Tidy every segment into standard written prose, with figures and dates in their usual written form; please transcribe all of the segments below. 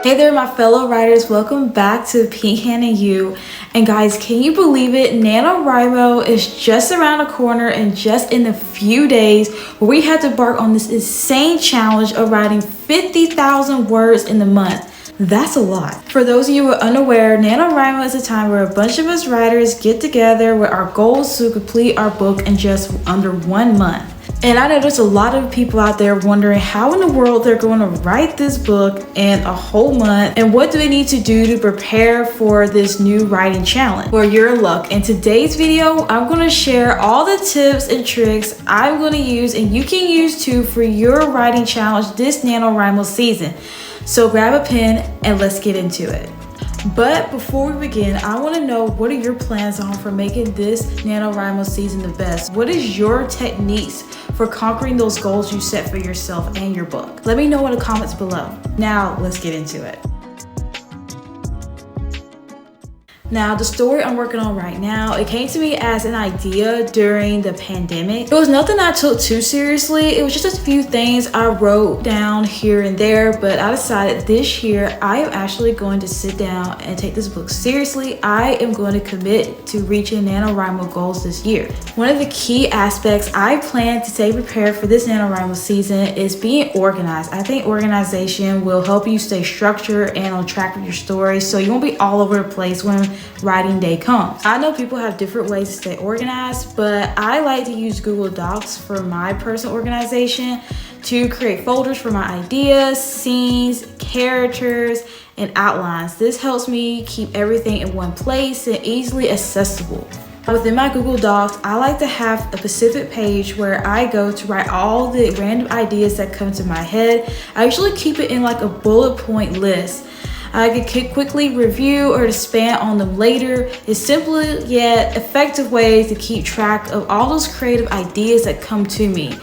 Hey there, my fellow writers. Welcome back to Pink Hand and You. And guys, can you believe it? NaNoWrimo is just around the corner, and just in a few days, we had to embark on this insane challenge of writing 50,000 words in a month. That's a lot. For those of you who are unaware, NaNoWrimo is a time where a bunch of us writers get together with our goals to complete our book in just under 1 month. And I know there's a lot of people out there wondering how in the world they're going to write this book in a whole month, and what do they need to do to prepare for this new writing challenge. Well, you're in luck. In today's video, I'm going to share all the tips and tricks I'm going to use and you can use too for your writing challenge this NaNoWrimo season. So grab a pen and let's get into it. But before we begin, I want to know, what are your plans on for making this NaNoWrimo season the best? What is your techniques for conquering those goals you set for yourself and your book? Let me know in the comments below. Now let's get into it. Now, the story I'm working on right now, it came to me as an idea during the pandemic. It was nothing I took too seriously. It was just a few things I wrote down here and there, but I decided this year I am actually going to sit down and take this book seriously. I am going to commit to reaching NaNoWrimo goals this year. One of the key aspects I plan to stay prepared for this NaNoWrimo season is being organized. I think organization will help you stay structured and on track with your story, so you won't be all over the place when writing day comes. I know people have different ways to stay organized, but I like to use Google Docs for my personal organization to create folders for my ideas, scenes, characters, and outlines. This helps me keep everything in one place and easily accessible. Within my Google Docs, I like to have a specific page where I go to write all the random ideas that come to my head. I usually keep it in like a bullet point list. I can quickly review or expand on them later. It's simple yet effective ways to keep track of all those creative ideas that come to me.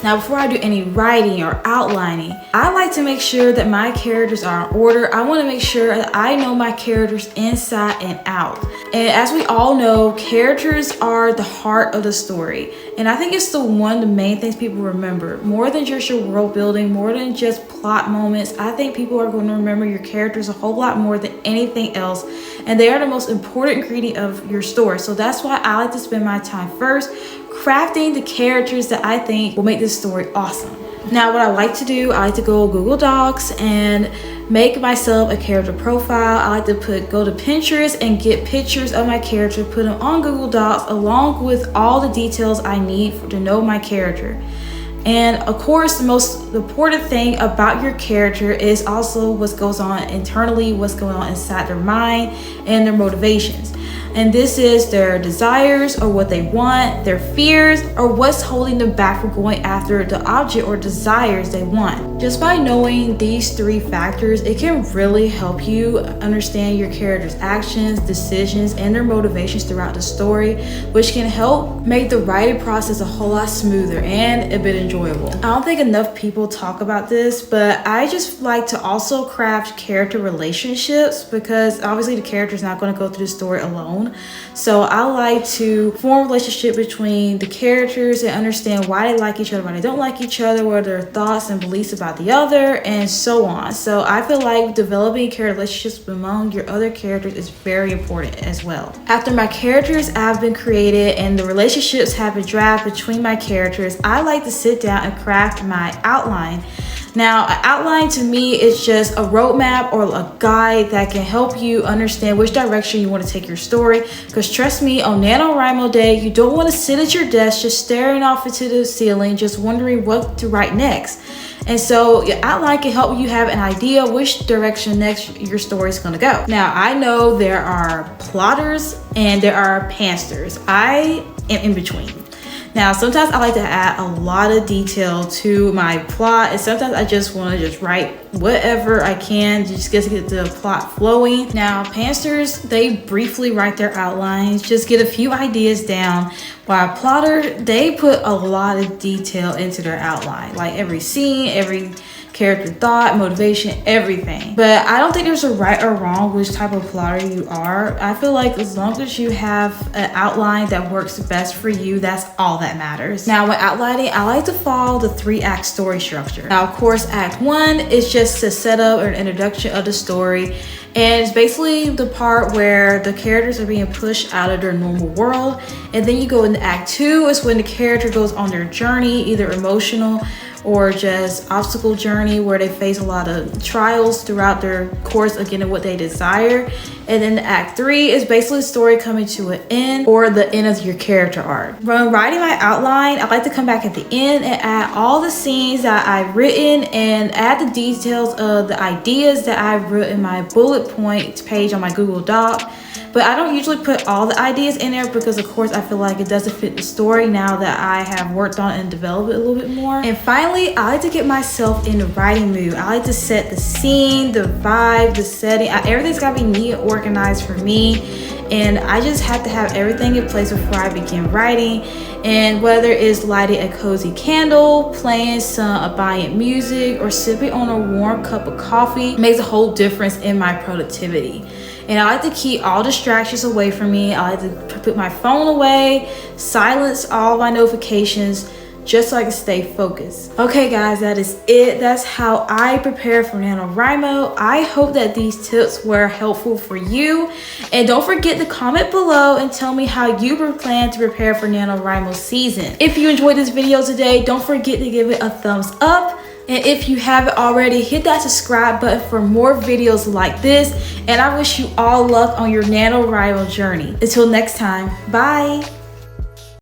Now, before I do any writing or outlining, I like to make sure that my characters are in order. I want to make sure that I know my characters inside and out. And as we all know, characters are the heart of the story. And I think it's one of the main things people remember. More than just your world building, more than just plot moments, I think people are going to remember your characters a whole lot more than anything else. And they are the most important ingredient of your story. So that's why I like to spend my time first crafting the characters that I think will make this story awesome. Now, what I like to do, I like to go to Google Docs and make myself a character profile. I like to go to Pinterest and get pictures of my character, put them on Google Docs along with all the details I need to know my character. And of course, the most important thing about your character is also what goes on internally, what's going on inside their mind and their motivations. And this is their desires or what they want, their fears, or what's holding them back from going after the object or desires they want. Just by knowing these 3 factors, it can really help you understand your character's actions, decisions, and their motivations throughout the story, which can help make the writing process a whole lot smoother and a bit enjoyable. I don't think enough people talk about this, but I just like to also craft character relationships, because obviously the character is not going to go through the story alone. So I like to form a relationship between the characters and understand why they like each other, why they don't like each other, what are their thoughts and beliefs about the other, and so on. So I feel like developing character relationships among your other characters is very important as well. After my characters have been created and the relationships have been drafted between my characters, I like to sit down and craft my outline. Now, an outline to me is just a roadmap or a guide that can help you understand which direction you want to take your story. Because trust me, on NaNoWrimo day, you don't want to sit at your desk just staring off into the ceiling, just wondering what to write next. And so your outline can help you have an idea which direction next your story is going to go. Now, I know there are plotters and there are pantsers. I am in between. Now, sometimes I like to add a lot of detail to my plot, and sometimes I just want to just write whatever I can just to get the plot flowing. Now, pantsers, they briefly write their outlines, just get a few ideas down, while a plotter, they put a lot of detail into their outline, like every scene, every character thought, motivation, everything. But I don't think there's a right or wrong which type of plotter you are. I feel like as long as you have an outline that works best for you, that's all that matters. Now when outlining, I like to follow the 3-act story structure. Now of course, act 1 is just a setup or an introduction of the story. And it's basically the part where the characters are being pushed out of their normal world. And then you go into act 2 is when the character goes on their journey, either emotional or just obstacle journey, where they face a lot of trials throughout their course of getting what they desire. And then act 3 is basically the story coming to an end or the end of your character arc. When writing my outline, I like to come back at the end and add all the scenes that I've written and add the details of the ideas that I've written in my bullet point page on my Google Doc. But I don't usually put all the ideas in there because of course I feel like it doesn't fit the story now that I have worked on it and developed it a little bit more. And finally, I like to get myself in the writing mood. I like to set the scene, the vibe, the setting. Everything's gotta be neat and organized for me. And I just have to have everything in place before I begin writing. And whether it's lighting a cozy candle, playing some ambient music, or sipping on a warm cup of coffee makes a whole difference in my productivity. And I like to keep all distractions away from me. I like to put my phone away, silence all my notifications, just so I can stay focused. Okay guys, that is it. That's how I prepare for NaNoWrimo. I hope that these tips were helpful for you. And don't forget to comment below and tell me how you plan to prepare for NaNoWrimo season. If you enjoyed this video today, don't forget to give it a thumbs up. And if you haven't already, hit that subscribe button for more videos like this. And I wish you all luck on your NaNoWrimo journey. Until next time, bye.